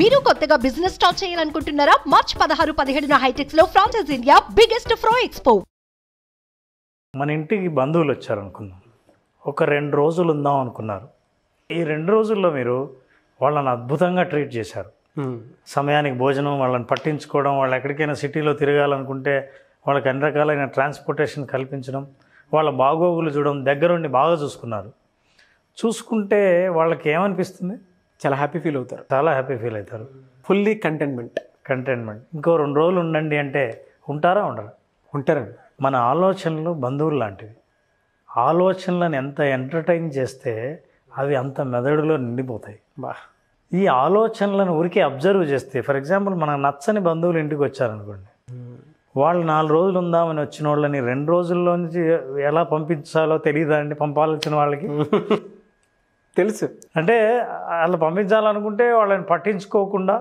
మీరు కొత్తగా business start చేయాలనుకుంటున్నారా? మార్చ్ 16-17 హైటెక్స్ లో ఫ్రాన్సెస్ ఇండియా బిగ్గెస్ట్ ఫ్రో ఎక్స్పో. మన ఇంటికి బంధువులు వచ్చారనుకున్నాం, ఒక 2 రోజులు ఉందాం అనుకున్నారు. ఈ 2 రోజుల్లో మీరు వాళ్ళని అద్భుతంగా ట్రీట్ చేశారు. సమయానికి భోజనం, వాళ్ళని పట్టించుకోవడం, వాళ్ళు ఎక్కడికైనా సిటీలో తిరగాలనుకుంటే వాళ్ళకి అన్ని రకాలైన ట్రాన్స్పోర్టేషన్ కల్పించడం, వాళ్ళ బాగోగులు చూడడం, దగ్గరుండి బాగా చూసుకున్నారు. చూసుకుంటే వాళ్ళకి ఏమనిపిస్తుంది? చాలా హ్యాపీ ఫీల్ అవుతారు, చాలా హ్యాపీ ఫీల్ అవుతారు. Fully contentment. ఇంకో 2 రోజులు ఉండండి అంటే ఉంటారా? ఉండరా? ఉంటారండి. మన ఆలోచనలు బంధువులు లాంటివి. ఆలోచనలను ఎంత ఎంటర్టైన్ చేస్తే అవి అంత మెదడులో నిండిపోతాయి. ఈ ఆలోచనలను ఊరికే అబ్జర్వ్ చేస్తే, ఫర్ ఎగ్జాంపుల్ మనకు నచ్చని బంధువులు ఇంటికి వచ్చారనుకోండి, వాళ్ళు 4 రోజులు ఉందామని వచ్చిన వాళ్ళని 2 రోజుల్లోంచి ఎలా పంపించాలో తెలియదా అండి? పంపాల్సిన వాళ్ళకి తెలుసు. అంటే అలా పంపించాలనుకుంటే వాళ్ళని పట్టించుకోకుండా,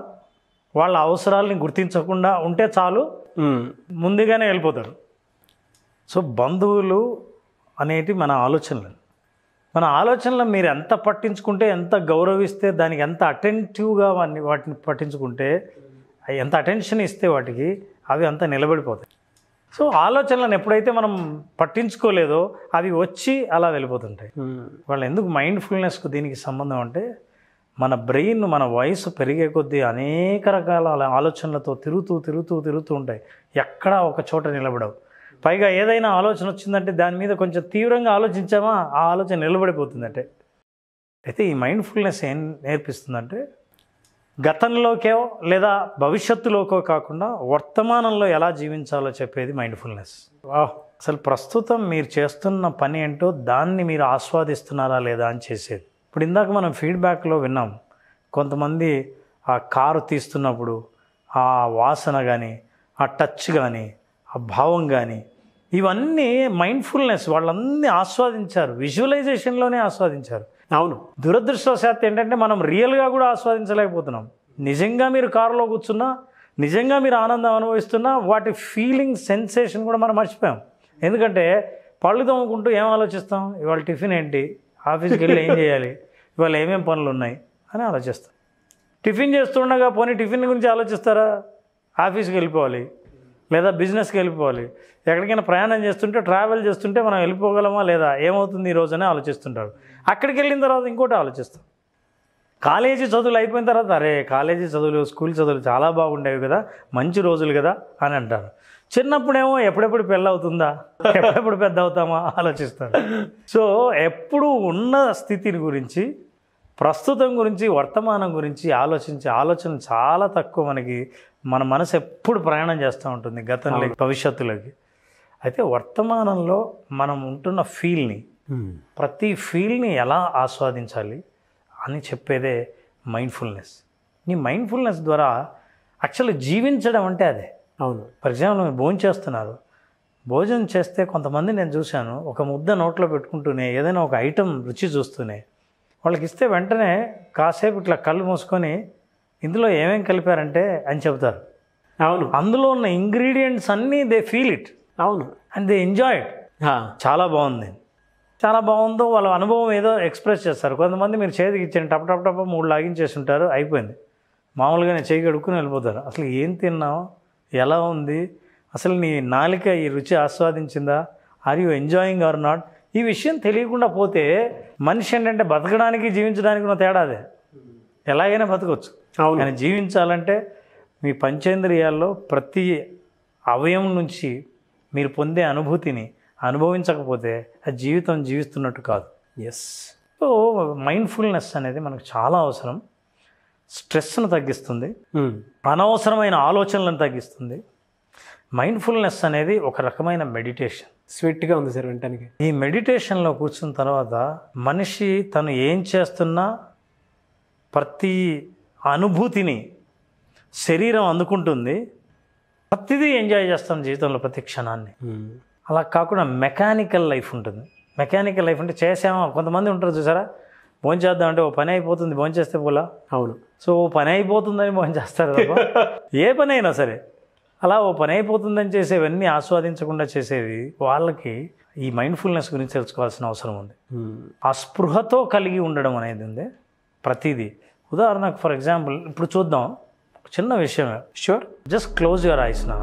వాళ్ళ అవసరాలని గుర్తించకుండా ఉంటే చాలు, ముందుగానే వెళ్ళిపోతారు. సో బంధువులు అనేటి మన ఆలోచనలు మీరు ఎంత పట్టించుకుంటే, ఎంత గౌరవిస్తే, దానికి ఎంత అటెంటివ్గా వాటిని పట్టించుకుంటే, ఎంత అటెన్షన్ ఇస్తే వాటికి, అవి అంతా నిలబడిపోతాయి. సో ఆలోచనలను ఎప్పుడైతే మనం పట్టించుకోలేదో అవి వచ్చి అలా వెళ్ళిపోతుంటాయి. వాళ్ళు ఎందుకు మైండ్ఫుల్నెస్కు దీనికి సంబంధం అంటే, మన బ్రెయిన్ మన వయసు పెరిగే కొద్దీ అనేక రకాల ఆలోచనలతో తిరుగుతూ ఉంటాయి. ఎక్కడా ఒక చోట నిలబడవు. పైగా ఏదైనా ఆలోచన వచ్చిందంటే దాని మీద కొంచెం తీవ్రంగా ఆలోచించామా, ఆ ఆలోచన నిలబడిపోతుందంటే. అయితే ఈ మైండ్ఫుల్నెస్ ఏం నేర్పిస్తుందంటే, గతంలోకో లేదా భవిష్యత్తులోకో కాకుండా వర్తమానంలో ఎలా జీవించాలో చెప్పేది మైండ్ఫుల్నెస్. అసలు ప్రస్తుతం మీరు చేస్తున్న పని ఏంటో దాన్ని మీరు ఆస్వాదిస్తున్నారా లేదా అని చేసేది. ఇప్పుడు ఇందాక మనం ఫీడ్బ్యాక్లో విన్నాం, కొంతమంది ఆ కారు తీస్తున్నప్పుడు ఆ వాసన కానీ, ఆ టచ్ కానీ, ఆ భావం కానీ, ఇవన్నీ మైండ్ఫుల్నెస్. వాళ్ళన్నీ ఆస్వాదించారు, విజువలైజేషన్లోనే ఆస్వాదించారు. అవును. దురదృష్టవశాత్తు ఏంటంటే మనం రియల్గా కూడా ఆస్వాదించలేకపోతున్నాం. నిజంగా మీరు కారులో కూర్చున్నా, నిజంగా మీరు ఆనందం అనుభవిస్తున్నా, వాటి ఫీలింగ్, సెన్సేషన్ కూడా మనం మర్చిపోయాం. ఎందుకంటే పళ్ళు తోముకుంటూ ఏం ఆలోచిస్తాం? ఇవాళ టిఫిన్ ఏంటి, ఆఫీస్కి వెళ్ళి ఏం చేయాలి, ఇవాళ ఏమేమి పనులు ఉన్నాయి అని ఆలోచిస్తాం. టిఫిన్ చేస్తుండగా పోనీ టిఫిన్ గురించి ఆలోచిస్తారా? ఆఫీస్కి వెళ్ళిపోవాలి లేదా బిజినెస్కి వెళ్ళిపోవాలి. ఎక్కడికైనా ప్రయాణం చేస్తుంటే, ట్రావెల్ చేస్తుంటే మనం వెళ్ళిపోగలమా లేదా, ఏమవుతుంది ఈరోజునే ఆలోచిస్తుంటారు. అక్కడికి వెళ్ళిన తర్వాత ఇంకోటి ఆలోచిస్తాం. కాలేజీ చదువులు అయిపోయిన తర్వాత, అరే కాలేజీ చదువులు, స్కూల్ చదువులు చాలా బాగుండేవి కదా, మంచి రోజులు కదా అని అంటారు. చిన్నప్పుడేమో ఎప్పుడెప్పుడు పెళ్ళి అవుతుందా, ఎప్పుడెప్పుడు పెద్ద అవుతామా ఆలోచిస్తారు. సో ఎప్పుడు ఉన్న స్థితిని గురించి, ప్రస్తుతం గురించి, వర్తమానం గురించి ఆలోచన చాలా తక్కువ. మన మనసు ఎప్పుడు ప్రయాణం చేస్తూ ఉంటుంది గతంలోకి, భవిష్యత్తులోకి. అయితే వర్తమానంలో మనం ఉంటున్న ఫీల్ని, ప్రతి ఫీల్ని ఎలా ఆస్వాదించాలి అని చెప్పేదే మైండ్ఫుల్నెస్. ఈ మైండ్ఫుల్నెస్ ద్వారా యాక్చువల్లీ జీవించడం అంటే అదే. అవును. ఫర్ ఎగ్జాంపుల్ మీరు భోజనం చేస్తే కొంతమంది నేను చూశాను, ఒక ముద్ద నోట్లో పెట్టుకుంటూనే ఏదైనా ఒక ఐటెం రుచి చూస్తూనే, వాళ్ళకి ఇస్తే వెంటనే కాసేపు ఇట్లా కళ్ళు మూసుకొని ఇందులో ఏమేం కలిపారంటే అని చెబుతారు. అవును. అందులో ఉన్న ఇంగ్రీడియంట్స్ అన్నీ దే ఫీల్ ఇట్. అవును. And they enjoy it. చాలా బాగుంది, చాలా బాగుందో వాళ్ళ అనుభవం ఏదో ఎక్స్ప్రెస్ చేస్తారు. కొంతమంది మీరు చేతికి ఇచ్చాను టప్ 3 లాగించేసి ఉంటారు, అయిపోయింది. మామూలుగానే చేయి కడుక్కుని వెళ్ళిపోతారు. అసలు ఏం తిన్నావు, ఎలా ఉంది, అసలు నీ నాలిక ఈ రుచి ఆస్వాదించిందా, are you enjoying or not, ఈ విషయం తెలియకుండా పోతే మనిషి ఏంటంటే బతకడానికి, జీవించడానికి ఉన్న తేడా అదే. ఎలాగైనా బతకొచ్చు, కానీ జీవించాలంటే మీ పంచేంద్రియాల్లో ప్రతి అవయవం నుంచి మీరు పొందే అనుభూతిని అనుభవించకపోతే అది జీవితం జీవిస్తున్నట్టు కాదు. సో మైండ్ఫుల్నెస్ అనేది మనకు చాలా అవసరం. స్ట్రెస్ను తగ్గిస్తుంది, అనవసరమైన ఆలోచనలను తగ్గిస్తుంది. మైండ్ఫుల్నెస్ అనేది ఒక రకమైన మెడిటేషన్. స్వీట్గా ఉంది సార్ వినటానికి. ఈ మెడిటేషన్లో కూర్చున్న తర్వాత మనిషి తను ఏం చేస్తున్నా ప్రతి అనుభూతిని శరీరం అందుకుంటుంది, ప్రతిదీ ఎంజాయ్ చేస్తాం జీవితంలో, ప్రతి క్షణాన్ని. అలా కాకుండా మెకానికల్ లైఫ్ ఉంటుంది. మెకానికల్ లైఫ్ అంటే చేసామా, కొంతమంది ఉంటారు చూసారా, భోంచేద్దామంటే ఓ పని అయిపోతుంది, భోంచేస్తే పోలా. అవును. సో ఓ పని అయిపోతుందని భోంచేస్తారు తప్ప ఏ పని అయినా సరే అలా ఓ పని అయిపోతుందని చేసేవన్నీ ఆస్వాదించకుండా చేసేవి వాళ్ళకి ఈ మైండ్ఫుల్నెస్ గురించి తెలుసుకోవాల్సిన అవసరం ఉంది. ఆ స్పృహతో కలిగి ఉండడం అనేది ఉంది. ప్రతిదీ ఉదాహరణకు ఫర్ ఎగ్జాంపుల్ ఇప్పుడు చూద్దాం, చిన్న విషయమే. Sure. Just close your eyes నా.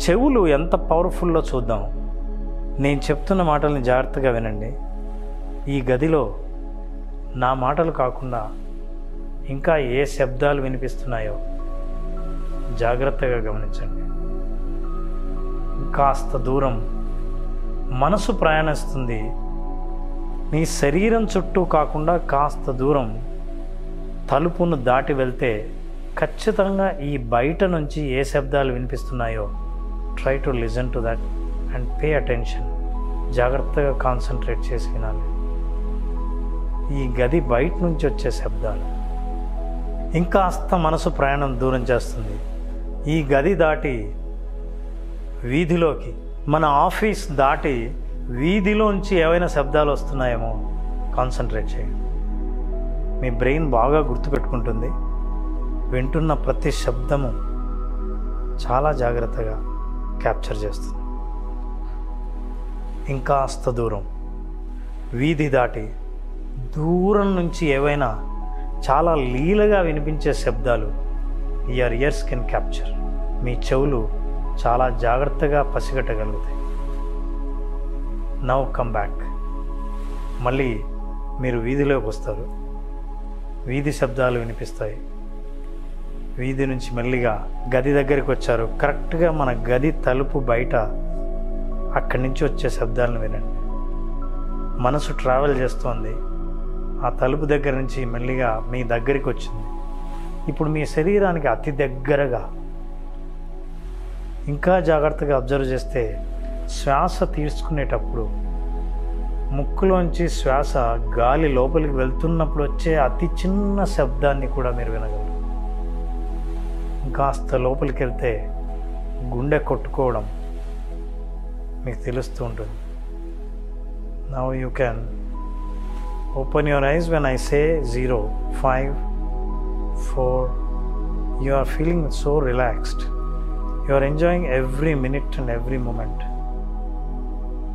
చెవులు ఎంత పవర్ఫుల్లో చూద్దాం. నేను చెప్తున్న మాటల్ని జాగ్రత్తగా వినండి. ఈ గదిలో నా మాటలు కాకుండా ఇంకా ఏ శబ్దాలు వినిపిస్తున్నాయో జాగ్రత్తగా గమనించండి. కాస్త దూరం మనసు ప్రయాణిస్తుంది. నీ శరీరం చుట్టూ కాకుండా కాస్త దూరం తలుపును దాటి వెళ్తే ఖచ్చితంగా ఈ బయట నుంచి ఏ శబ్దాలు వినిపిస్తున్నాయో try to listen to that and pay attention. జాగ్రత్తగా కాన్సన్ట్రేట్ చేసి వినాలి. ఈ గది బయట నుంచి వచ్చే శబ్దాలు. ఇంకాస్త మనసు ప్రయాణం దూరం చేస్తుంది. ఈ గది దాటి వీధిలోకి, మన ఆఫీస్ దాటి వీధిలోంచి ఏవైనా శబ్దాలు వస్తున్నాయేమో కాన్సన్ట్రేట్ చేయండి. మీ బ్రెయిన్ బాగా గుర్తుపెట్టుకుంటుంది. వింటున్న ప్రతి శబ్దము చాలా జాగ్రత్తగా క్యాప్చర్ చేస్తుంది. ఇంకాస్త దూరం వీధి దాటి దూరం నుంచి ఏవైనా చాలా లీలగా వినిపించే శబ్దాలు యువర్ ఇయర్స్ కెన్ క్యాప్చర్. మీ చెవులు చాలా జాగ్రత్తగా పసిగట్టగలుగుతాయి. Now come back. మళ్ళీ మీరు వీధిలోకి వస్తారు. వీధి శబ్దాలు వినిపిస్తాయి. వీధి నుంచి మెల్లిగా గది దగ్గరికి వచ్చారు. కరెక్ట్గా మన గది తలుపు బయట అక్కడి నుంచి వచ్చే శబ్దాలను వినండి. మనసు ట్రావెల్ చేస్తోంది. ఆ తలుపు దగ్గర నుంచి మెల్లిగా మీ దగ్గరికి వచ్చింది. ఇప్పుడు మీ శరీరానికి అతి దగ్గరగా ఇంకా జాగ్రత్తగా అబ్జర్వ్ చేస్తే శ్వాస తీసుకునేటప్పుడు ముక్కులోంచి శ్వాస గాలి లోపలికి వెళ్తున్నప్పుడు వచ్చే అతి చిన్న శబ్దాన్ని కూడా మీరు వినగలరు. కాస్త లోపలికి వెళ్తే గుండె కొట్టుకోవడం మీకు తెలుస్తూ ఉంటుంది. Now you can open your eyes when I say 0, 5, 4. You are feeling so relaxed. You are enjoying every minute and every moment.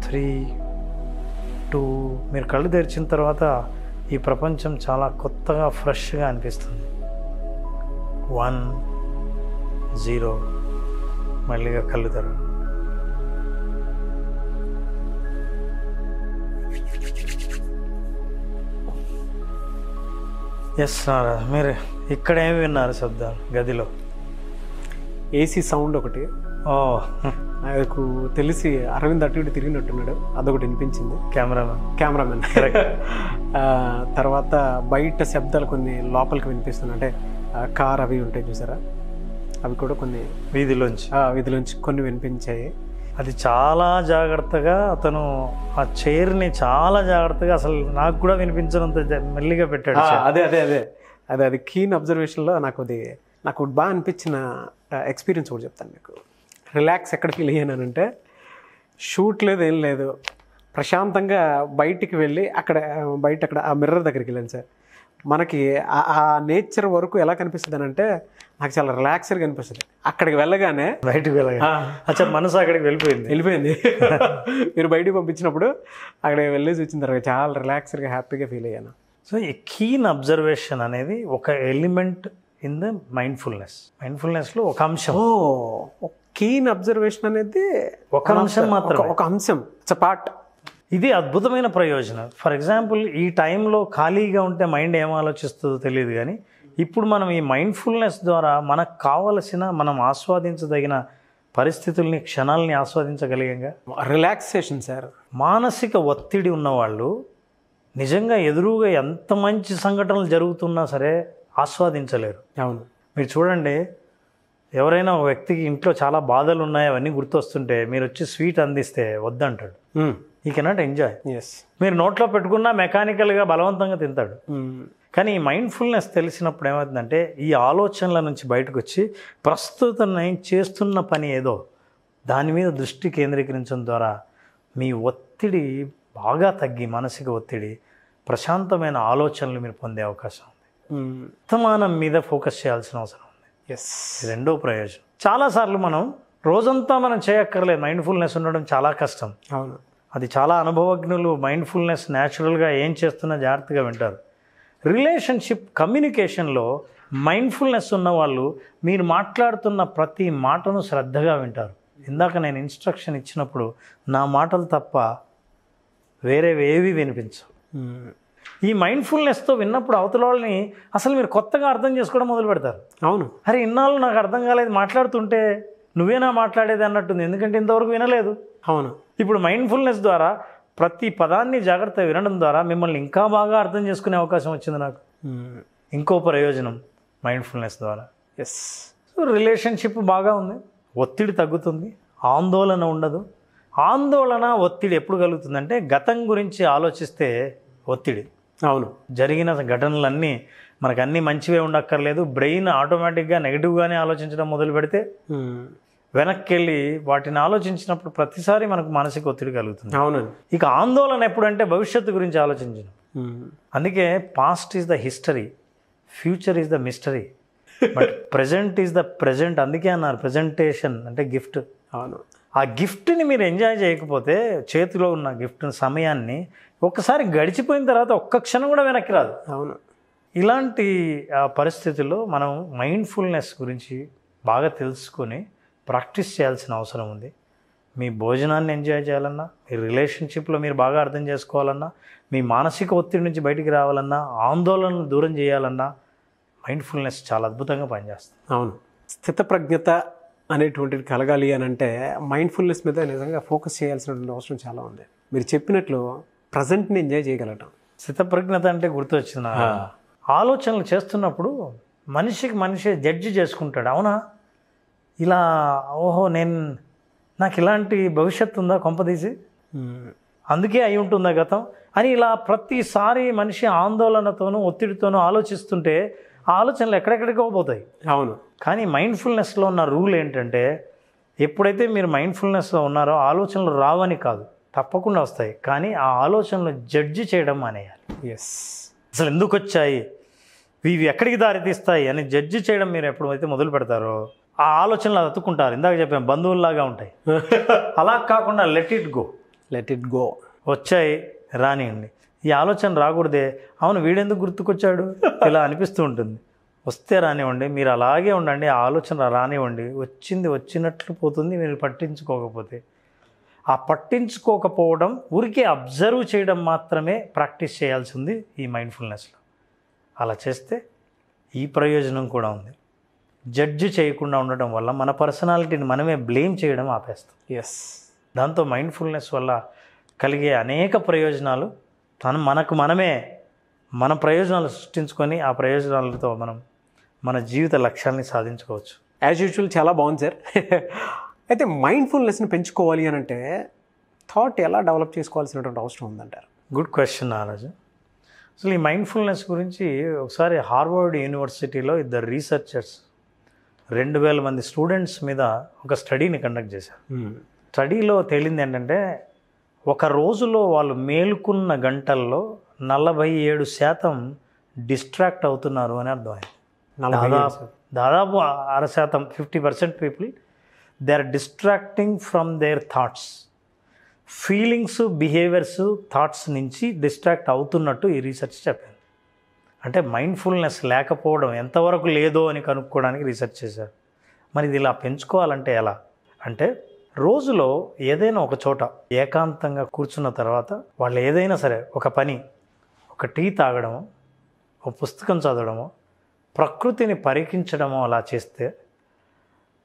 3, 2. మీరు కళ్ళు తెరిచిన తర్వాత ఈ ప్రపంచం చాలా కొత్తగా ఫ్రెష్గా అనిపిస్తుంది. 1, 0. మళ్ళీగా కళ్ళు తెరవండి. ఎస్ సార్, మీరు ఇక్కడ ఏమి విన్నారు శబ్దాలు గదిలో? ఏసీ సౌండ్ ఒకటి. నాకు తెలిసి అరవింద్ అటు ఇటు తిరిగినట్టున్నాడు, అదొకటి వినిపించింది. కెమెరామెన్ తర్వాత బయట శబ్దాలు కొన్ని లోపలికి వినిపిస్తున్నాయి. అంటే కార్ అవి ఉంటాయి చూసారా, అవి కూడా కొన్ని వీధిలోంచి కొన్ని వినిపించాయి. అది చాలా జాగ్రత్తగా అతను ఆ చైర్ని చాలా జాగ్రత్తగా, అసలు నాకు కూడా వినిపించినంత మెల్లిగా పెట్టాడు. అది కీన్ అబ్జర్వేషన్లో నాకు బాగా అనిపించిన ఎక్స్పీరియన్స్ కూడా చెప్తాను మీకు. రిలాక్స్ ఎక్కడ ఫీల్ అయ్యానంటే, షూట్ లేదు ఏం లేదు, ప్రశాంతంగా బయటికి వెళ్ళి అక్కడ ఆ మిర్రర్ దగ్గరికి వెళ్ళాను సార్. మనకి ఆ నేచర్ వరకు ఎలా కనిపిస్తుంది అని అంటే నాకు చాలా రిలాక్స్డ్గా అనిపిస్తుంది. అక్కడికి వెళ్ళగానే బయటకు మనసు అక్కడికి వెళ్ళిపోయింది. మీరు బయటికి పంపించినప్పుడు అక్కడికి వెళ్ళేసి వచ్చిన తర్వాత చాలా రిలాక్స్డ్గా హ్యాపీగా ఫీల్ అయ్యాను. సో ఈ కీన్ అబ్జర్వేషన్ అనేది ఒక ఎలిమెంట్ ఇన్ ద మైండ్ఫుల్నెస్లో ఒక అంశం. కీన్ అబ్జర్వేషన్ అనేది ఒక అంశం మాత్రం, ఒక అంశం. It's a part. ఇది అద్భుతమైన ప్రయోజనం. ఫర్ ఎగ్జాంపుల్, ఈ టైంలో ఖాళీగా ఉంటే మైండ్ ఏం ఆలోచిస్తుందో తెలియదు, కానీ ఇప్పుడు మనం ఈ మైండ్ఫుల్నెస్ ద్వారా మనకు కావలసిన, మనం ఆస్వాదించదగిన పరిస్థితుల్ని, క్షణాలని ఆస్వాదించగలిగంగా. Relaxation sir. మానసిక ఒత్తిడి ఉన్నవాళ్ళు నిజంగా ఎదురుగా ఎంత మంచి సంఘటనలు జరుగుతున్నా సరే ఆస్వాదించలేరు. అవును. మీరు చూడండి, ఎవరైనా ఒక వ్యక్తికి ఇంట్లో చాలా బాధలు ఉన్నాయి, అవన్నీ గుర్తొస్తుంటే మీరు వచ్చి స్వీట్ అందిస్తే వద్దంటాడు. ఈ కెనాట్ ఎంజాయ్. మీరు నోట్లో పెట్టుకున్నా మెకానికల్గా బలవంతంగా తింటాడు. కానీ ఈ మైండ్ఫుల్నెస్ తెలిసినప్పుడు ఏమవుతుందంటే, ఈ ఆలోచనల నుంచి బయటకు వచ్చి ప్రస్తుతం నేను చేస్తున్న పని ఏదో దాని మీద దృష్టి కేంద్రీకరించడం ద్వారా మీ ఒత్తిడి బాగా తగ్గి, మానసిక ఒత్తిడి, ప్రశాంతమైన ఆలోచనలు మీరు పొందే అవకాశం ఉంది. వర్తమానం మీద ఫోకస్ చేయాల్సిన అవసరం ఉంది. రెండో ప్రయోజనం, చాలాసార్లు మనం రోజంతా మనం చేయక్కర్లేదు, మైండ్ఫుల్నెస్ ఉండడం చాలా కష్టం. అవును. అది చాలా అనుభవజ్ఞులు మైండ్ఫుల్నెస్ న్యాచురల్గా ఏం చేస్తున్నా జాగ్రత్తగా వింటారు. రిలేషన్షిప్ కమ్యూనికేషన్లో మైండ్ఫుల్నెస్ ఉన్న వాళ్ళు మీరు మాట్లాడుతున్న ప్రతి మాటను శ్రద్ధగా వింటారు. ఇందాక నేను ఇన్స్ట్రక్షన్ ఇచ్చినప్పుడు నా మాటలు తప్ప వేరేవేవి వినిపించవు. ఈ మైండ్ఫుల్నెస్తో విన్నప్పుడు అవతల వాళ్ళని అసలు మీరు కొత్తగా అర్థం చేసుకోవడం మొదలు పెడతారు. అవును. అరే ఇన్నాళ్ళు నాకు అర్థం కాలేదు, మాట్లాడుతుంటే నువ్వేనా మాట్లాడేది అన్నట్టుంది, ఎందుకంటే ఇంతవరకు వినలేదు. అవును. ఇప్పుడు మైండ్ఫుల్నెస్ ద్వారా ప్రతి పదాన్ని జాగ్రత్తగా వినడం ద్వారా మిమ్మల్ని ఇంకా బాగా అర్థం చేసుకునే అవకాశం వచ్చింది నాకు. ఇంకో ప్రయోజనం మైండ్ఫుల్నెస్ ద్వారా ఎస్. సో రిలేషన్షిప్ బాగా ఉంది, ఒత్తిడి తగ్గుతుంది, ఆందోళన ఉండదు. ఆందోళన ఒత్తిడి ఎప్పుడు కలుగుతుందంటే గతం గురించి ఆలోచిస్తే ఒత్తిడి. అవును. జరిగిన ఘటనలన్నీ మనకు అన్నీ మంచివే ఉండక్కర్లేదు, బ్రెయిన్ ఆటోమేటిక్గా నెగిటివ్గానే ఆలోచించడం మొదలు పెడితే వెనక్కి వెళ్ళి వాటిని ఆలోచించినప్పుడు ప్రతిసారి మనకు మానసిక ఒత్తిడి కలుగుతుంది. అవునండి. ఇక ఆందోళన ఎప్పుడంటే భవిష్యత్తు గురించి ఆలోచించడం. అందుకే past is the history, future is the mystery, but present is the present. అందుకే అన్నారు ప్రజెంటేషన్ అంటే గిఫ్ట్. అవును. ఆ గిఫ్ట్ని మీరు ఎంజాయ్ చేయకపోతే చేతిలో ఉన్న గిఫ్ట్ సమయాన్ని ఒక్కసారి గడిచిపోయిన తర్వాత ఒక్క క్షణం కూడా వెనక్కి రాదు. అవును. ఇలాంటి పరిస్థితుల్లో మనం మైండ్ఫుల్నెస్ గురించి బాగా తెలుసుకొని ప్రాక్టీస్ చేయాల్సిన అవసరం ఉంది. మీ భోజనాన్ని ఎంజాయ్ చేయాలన్నా, మీ రిలేషన్షిప్లో మీరు బాగా అర్థం చేసుకోవాలన్నా, మీ మానసిక ఒత్తిడి నుంచి బయటికి రావాలన్నా, ఆందోళనను దూరం చేయాలన్నా మైండ్ఫుల్నెస్ చాలా అద్భుతంగా పనిచేస్తుంది. అవును. స్థితప్రజ్ఞత అనేటువంటిది కలగాలి అని అంటే మైండ్ఫుల్నెస్ మీద నిజంగా ఫోకస్ చేయాల్సినటువంటి అవసరం చాలా ఉంది. మీరు చెప్పినట్లు ప్రజెంట్ని ఎంజాయ్ చేయగలటం. స్థితప్రజ్ఞత అంటే గుర్తొచ్చింది నాకు. ఆలోచనలు చేస్తున్నప్పుడు మనిషికి మనిషి జడ్జి చేసుకుంటాడు. అవునా ఇలా, ఓహో నాకు ఇలాంటి భవిష్యత్తు ఉందా కొంపదీసి, అందుకే అయి ఉంటుందా గతం అని ఇలా ప్రతిసారి మనిషి ఆందోళనతోనూ ఒత్తిడితోనూ ఆలోచిస్తుంటే ఆ ఆలోచనలు ఎక్కడెక్కడికో పోతాయి. అవును. కానీ మైండ్ఫుల్నెస్లో ఉన్న రూల్ ఏంటంటే ఎప్పుడైతే మీరు మైండ్ఫుల్నెస్లో ఉన్నారో ఆలోచనలు రావని కాదు, తప్పకుండా వస్తాయి, కానీ ఆ ఆలోచనలు జడ్జి చేయడం మానేయాలి. ఎస్. అసలు ఎందుకు వచ్చాయి, ఇవి ఎక్కడికి దారితీస్తాయి అని జడ్జి చేయడం మీరు ఎప్పుడైతే మొదలు పెడతారో ఆ ఆలోచనలు అతుక్కుంటారు. ఇందాక చెప్పాను బంధువుల్లాగా ఉంటాయి. అలా కాకుండా లెట్ ఇట్ గో. వచ్చాయి రానియండి. ఈ ఆలోచన రాకూడదే, అవును వీడెందుకు గుర్తుకొచ్చాడు ఇలా అనిపిస్తూ ఉంటుంది. వస్తే రానివ్వండి, మీరు అలాగే ఉండండి, ఆ ఆలోచన రానివ్వండి, వచ్చింది వచ్చినట్లు పోతుంది. మీరు పట్టించుకోకపోతే, ఆ పట్టించుకోకపోవడం ఊరికే అబ్జర్వ్ చేయడం మాత్రమే ప్రాక్టీస్ చేయాల్సి ఉంది ఈ మైండ్ఫుల్నెస్లో. అలా చేస్తే ఈ ప్రయోజనం కూడా ఉంది. జడ్జి చేయకుండా ఉండటం వల్ల మన పర్సనాలిటీని మనమే బ్లేమ్ చేయడం ఆపేస్తాం. ఎస్. దాంతో మైండ్ఫుల్నెస్ వల్ల కలిగే అనేక ప్రయోజనాలు మనకు మనమే మన ప్రయోజనాలు సృష్టించుకొని ఆ ప్రయోజనాలతో మనం మన జీవిత లక్ష్యాన్ని సాధించుకోవచ్చు. యాజ్ యూజువల్ చాలా బాగుంది సార్. అయితే మైండ్ఫుల్నెస్ని పెంచుకోవాలి అని అంటే థాట్ ఎలా డెవలప్ చేసుకోవాల్సినటువంటి అవసరం ఉందంటారు? గుడ్ క్వశ్చన్ నారాజు. అసలు ఈ మైండ్ఫుల్నెస్ గురించి ఒకసారి హార్వర్డ్ యూనివర్సిటీలో ఇద్దరు రీసెర్చర్స్ 2000 మంది స్టూడెంట్స్ మీద ఒక స్టడీని కండక్ట్ చేశారు. స్టడీలో తేలింది ఏంటంటే ఒక రోజులో వాళ్ళు మేలుకున్న గంటల్లో 47% డిస్ట్రాక్ట్ అవుతున్నారు అని అర్థమైంది. దాదాపు 6%, 50% people they are distracting from their thoughts. Feelings, behaviours, thoughts నుంచి డిస్ట్రాక్ట్ అవుతున్నట్టు ఈ రీసెర్చ్ చెప్పింది. అంటే మైండ్ఫుల్నెస్ లేకపోవడం ఎంతవరకు లేదో అని కనుక్కోవడానికి రీసెర్చ్ చేశారు. మరి ఇది ఇలా పెంచుకోవాలంటే ఎలా అంటే, రోజులో ఏదైనా ఒక చోట ఏకాంతంగా కూర్చున్న తర్వాత వాళ్ళు ఏదైనా సరే ఒక పని, ఒక టీ తాగడమో, ఒక పుస్తకం చదవడమో, ప్రకృతిని పరికించడమో అలా చేస్తే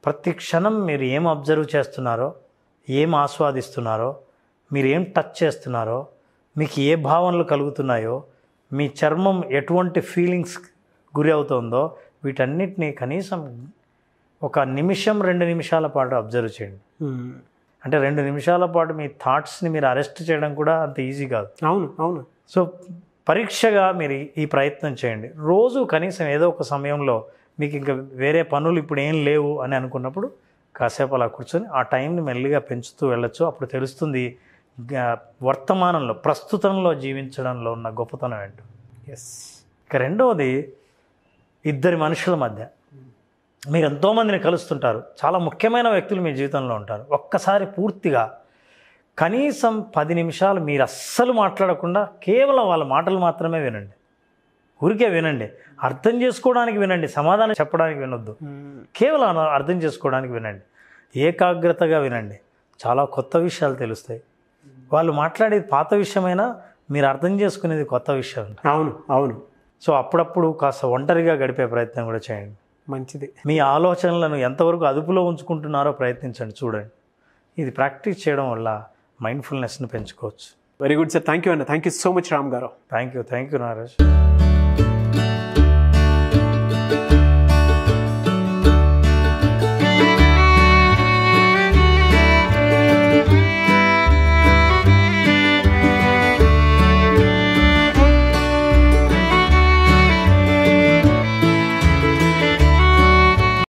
ప్రతి క్షణం మీరు ఏం అబ్జర్వ్ చేస్తున్నారో, ఏం ఆస్వాదిస్తున్నారో, మీరు ఏం టచ్ చేస్తున్నారో, మీకు ఏ భావనలు కలుగుతున్నాయో, మీ చర్మం ఎటువంటి ఫీలింగ్స్ గురి అవుతుందో వీటన్నిటినీ కనీసం ఒక నిమిషం 2 నిమిషాల పాటు అబ్జర్వ్ చేయండి. అంటే 2 నిమిషాల పాటు మీ థాట్స్ని మీరు అరెస్ట్ చేయడం కూడా అంత ఈజీ కాదు. అవును. సో పరీక్షగా మీరు ఈ ప్రయత్నం చేయండి. రోజు కనీసం ఏదో ఒక సమయంలో మీకు ఇంకా వేరే పనులు ఇప్పుడు ఏం లేవు అని అనుకున్నప్పుడు కాసేపు అలా కూర్చొని ఆ టైంని మెల్లిగా పెంచుతూ వెళ్ళొచ్చు. అప్పుడు తెలుస్తుంది వర్తమానంలో, ప్రస్తుతంలో జీవించడంలో ఉన్న గొప్పతనం ఏంటో. ఎస్. ఇక రెండవది, ఇద్దరి మనుషుల మధ్య మీరు ఎంతోమందిని కలుస్తుంటారు, చాలా ముఖ్యమైన వ్యక్తులు మీ జీవితంలో ఉంటారు. ఒక్కసారి పూర్తిగా కనీసం 10 నిమిషాలు మీరు అస్సలు మాట్లాడకుండా కేవలం వాళ్ళ మాటలు మాత్రమే వినండి. ఊరికే వినండి, అర్థం చేసుకోవడానికి వినండి, సమాధానం చెప్పడానికి వినొద్దు. కేవలం అర్థం చేసుకోవడానికి వినండి, ఏకాగ్రతగా వినండి. చాలా కొత్త విషయాలు తెలుస్తాయి. వాళ్ళు మాట్లాడేది పాత విషయమైనా మీరు అర్థం చేసుకునేది కొత్త విషయం. అవును అవును. సో అప్పుడప్పుడు కాస్త ఒంటరిగా గడిపే ప్రయత్నం కూడా చేయండి. మంచిది. మీ ఆలోచనలను ఎంతవరకు అదుపులో ఉంచుకుంటున్నారో ప్రయత్నించండి, చూడండి. ఇది ప్రాక్టీస్ చేయడం వల్ల మైండ్ఫుల్నెస్ని పెంచుకోవచ్చు. Very good sir. Thank you అన్న. Thank you so much Ram garu. Thank you Naraj.